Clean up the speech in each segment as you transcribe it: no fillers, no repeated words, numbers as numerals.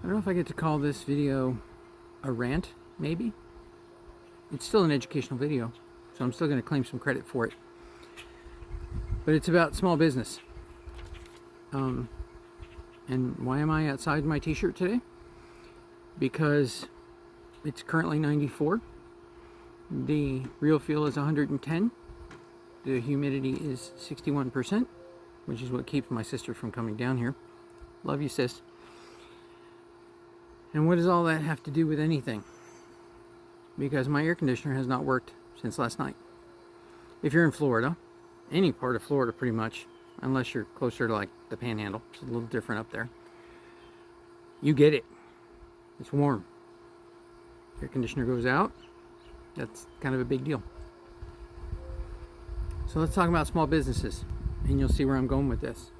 I don't know if I get to call this video a rant, maybe. It's still an educational video, so I'm still going to claim some credit for it. But it's about small business. And why am I outside my t-shirt today? Because it's currently 94. The real feel is 110. The humidity is 61%, which is what keeps my sister from coming down here. Love you, sis. And what does all that have to do with anything? Because my air conditioner has not worked since last night. If you're in Florida, any part of Florida pretty much, unless you're closer to like the Panhandle, it's a little different up there, you get it. It's warm. Air conditioner goes out, that's kind of a big deal. So let's talk about small businesses, and you'll see where I'm going with this.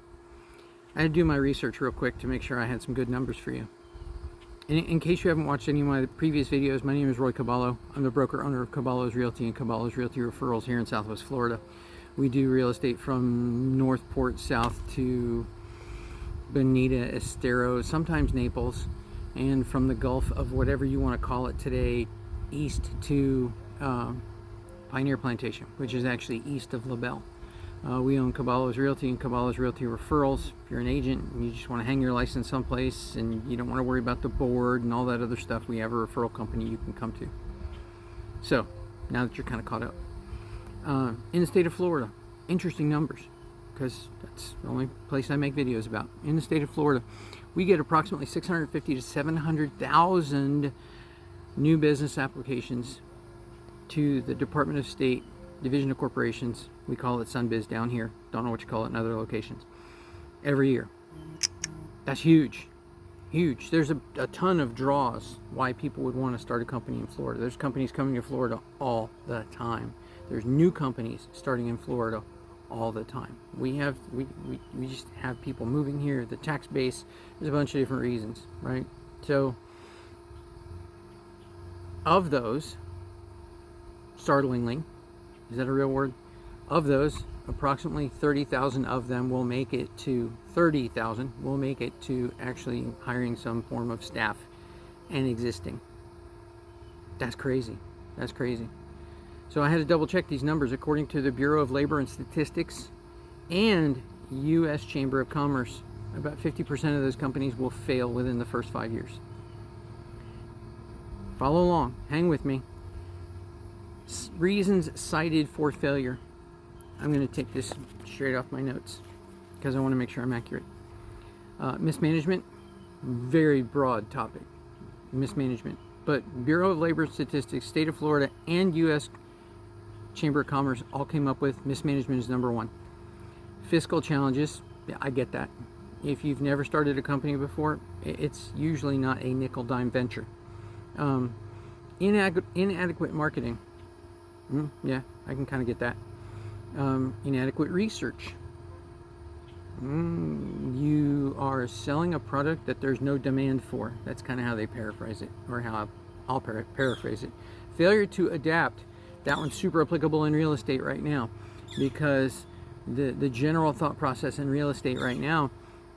I had to do my research real quick to make sure I had some good numbers for you. In case you haven't watched any of my previous videos, my name is Roy Cabalo. I'm the broker owner of Cabalo's Realty and Cabalo's Realty Referrals here in Southwest Florida. We do real estate from Northport south to Bonita, Estero, sometimes Naples, and from the Gulf of whatever you want to call it today, east to Pioneer Plantation, which is actually east of LaBelle. We own Cabalo's Realty and Cabalo's Realty Referrals. If you're an agent and you just want to hang your license someplace and you don't want to worry about the board and all that other stuff, we have a referral company you can come to. So, now that you're kind of caught up. In the state of Florida, interesting numbers, because that's the only place I make videos about. In the state of Florida, we get approximately 650 to 700,000 new business applications to the Department of State Division of Corporations. We call it SunBiz down here. Don't know what you call it in other locations. Every year. That's huge. Huge. There's a ton of draws why people would want to start a company in Florida. There's companies coming to Florida all the time. There's new companies starting in Florida all the time. We just have people moving here. The tax base, there's a bunch of different reasons, right? So, of those, startlingly, is that a real word? Of those, approximately 30,000 of them will make it to, 30,000 will make it to actually hiring some form of staff and existing. That's crazy. That's crazy. So I had to double check these numbers. According to the Bureau of Labor and Statistics and U.S. Chamber of Commerce, about 50% of those companies will fail within the first 5 years. Follow along. Hang with me. Reasons cited for failure. I'm going to take this straight off my notes because I want to make sure I'm accurate. Mismanagement, very broad topic. Mismanagement. But Bureau of Labor and Statistics, State of Florida, and U.S. Chamber of Commerce all came up with mismanagement is number one. Fiscal challenges, yeah, I get that. If you've never started a company before, it's usually not a nickel-dime venture. Inadequate marketing. Yeah, I can kind of get that. Inadequate research. You are selling a product that there's no demand for. That's kind of how they paraphrase it, or how I'll paraphrase it. Failure to adapt. That one's super applicable in real estate right now, because the general thought process in real estate right now,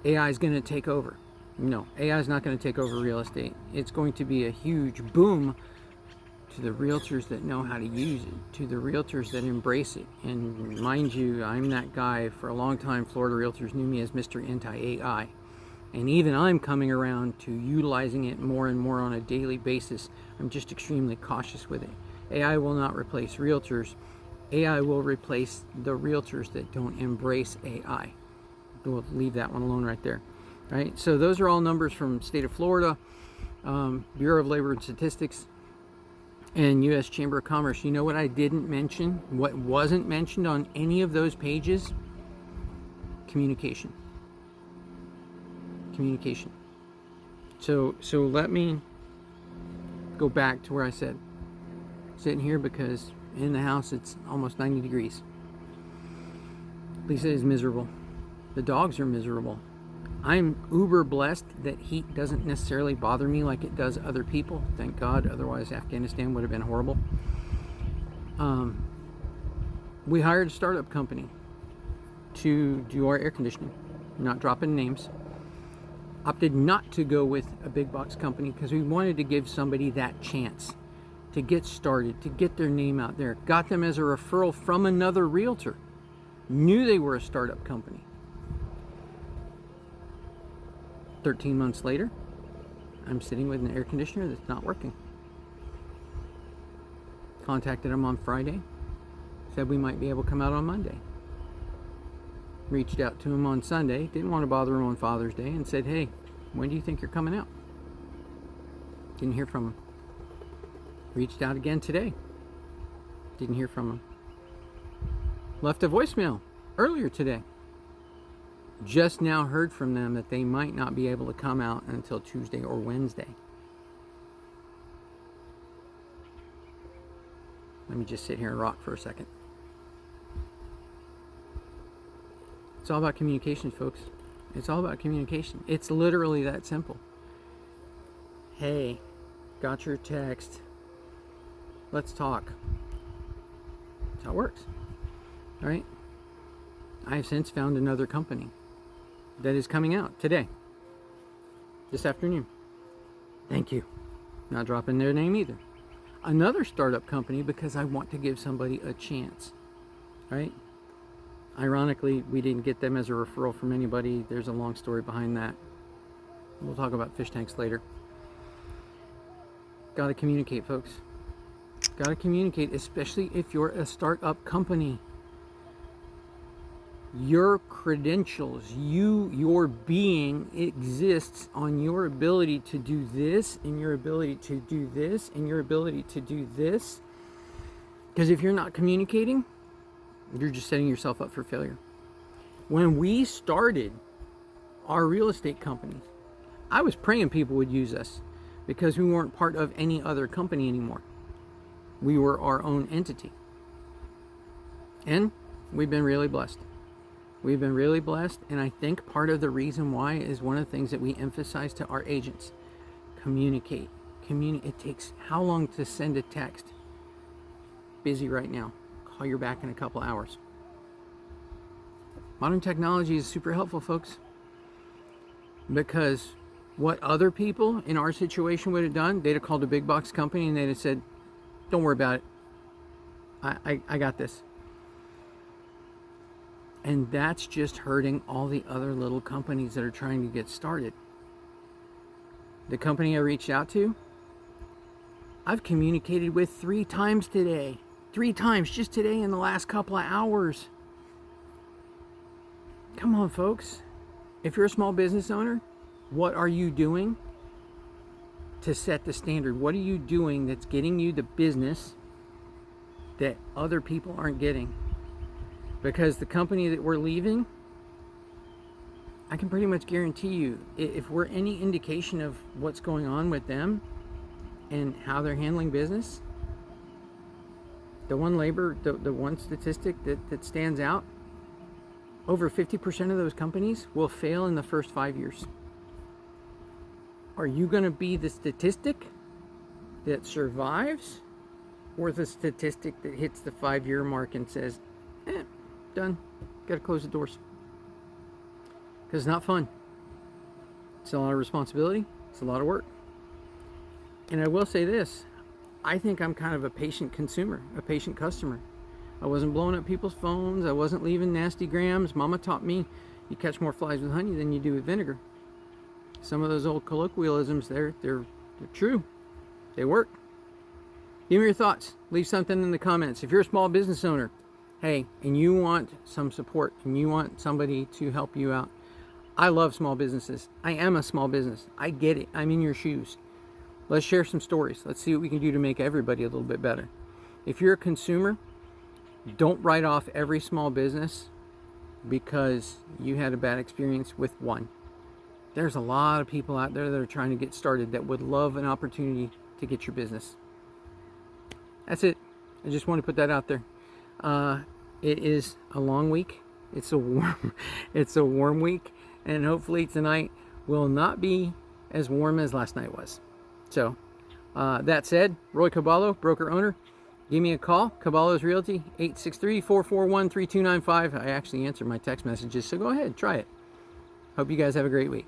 AI is going to take over. No, AI is not going to take over real estate. It's going to be a huge boom to the realtors that know how to use it, to the realtors that embrace it. And mind you, I'm that guy. For a long time, Florida realtors knew me as Mr. Anti-AI. And even I'm coming around to utilizing it more and more on a daily basis. I'm just extremely cautious with it. AI will not replace realtors. AI will replace the realtors that don't embrace AI. We'll leave that one alone right there. Right? So those are all numbers from state of Florida, Bureau of Labor and Statistics, and U.S. Chamber of Commerce. You know what I didn't mention? What wasn't mentioned on any of those pages? Communication. Communication. So let me go back to where I said, sitting here because in the house it's almost 90 degrees. Lisa is miserable. The dogs are miserable. I'm uber blessed that heat doesn't necessarily bother me like it does other people. Thank God. Otherwise, Afghanistan would have been horrible. We hired a startup company to do our air conditioning. I'm not dropping names. opted not to go with a big box company because we wanted to give somebody that chance to get started, to get their name out there. Got them as a referral from another realtor. Knew they were a startup company. 13 months later, I'm sitting with an air conditioner that's not working. Contacted them on Friday. Said we might be able to come out on Monday. Reached out to him on Sunday. Didn't want to bother him on Father's Day and said, hey, when do you think you're coming out? Didn't hear from him. Reached out again today. Didn't hear from him. Left a voicemail earlier today. Just now heard from them that they might not be able to come out until Tuesday or Wednesday. Let me just sit here and rock for a second. It's all about communication, folks. It's all about communication. It's literally that simple. Hey, got your text. Let's talk. That's how it works. All right? I have since found another company that is coming out today, this afternoon. Thank you. Not dropping their name either. Another startup company because I want to give somebody a chance, right? Ironically, we didn't get them as a referral from anybody. There's a long story behind that. We'll talk about fish tanks later. Got to communicate, folks. Got to communicate, especially if you're a startup company. Your credentials, your being exists on your ability to do this, and your ability to do this, and your ability to do this. Because if you're not communicating, you're just setting yourself up for failure. When we started our real estate companies, I was praying people would use us because we weren't part of any other company anymore. We were our own entity. And we've been really blessed. We've been really blessed, and I think part of the reason why is one of the things that we emphasize to our agents. Communicate. It takes how long to send a text? Busy right now. Call you back in a couple hours. Modern technology is super helpful, folks. Because what other people in our situation would have done, they'd have called a big box company and they'd have said, don't worry about it. I got this. And that's just hurting all the other little companies that are trying to get started. The company I reached out to, I've communicated with 3 times today. 3 times just today in the last couple of hours. Come on, folks. If you're a small business owner, what are you doing to set the standard? What are you doing that's getting you the business that other people aren't getting? Because the company that we're leaving, I can pretty much guarantee you, if we're any indication of what's going on with them and how they're handling business, the one statistic that stands out, over 50% of those companies will fail in the first 5 years. Are you going to be the statistic that survives, or the statistic that hits the 5-year mark and says, done, got to close the doors? Because it's not fun. It's a lot of responsibility. It's a lot of work. And I will say this, I think I'm kind of a patient consumer, a patient customer. I wasn't blowing up people's phones. I wasn't leaving nasty grams. Mama taught me you catch more flies with honey than you do with vinegar. Some of those old colloquialisms, they're true. They work. Give me your thoughts. Leave something in the comments. If you're a small business owner, hey, and you want some support and you want somebody to help you out. I love small businesses. I am a small business. I get it. I'm in your shoes. Let's share some stories. Let's see what we can do to make everybody a little bit better. If you're a consumer, don't write off every small business because you had a bad experience with one. There's a lot of people out there that are trying to get started that would love an opportunity to get your business. That's it. I just want to put that out there. It is a long week. It's a warm week, and hopefully tonight will not be as warm as last night was. So, that said, Roy Cabalo, broker owner, give me a call. Cabalo's Realty, 863-441-3295. I actually answer my text messages, so go ahead, try it. Hope you guys have a great week.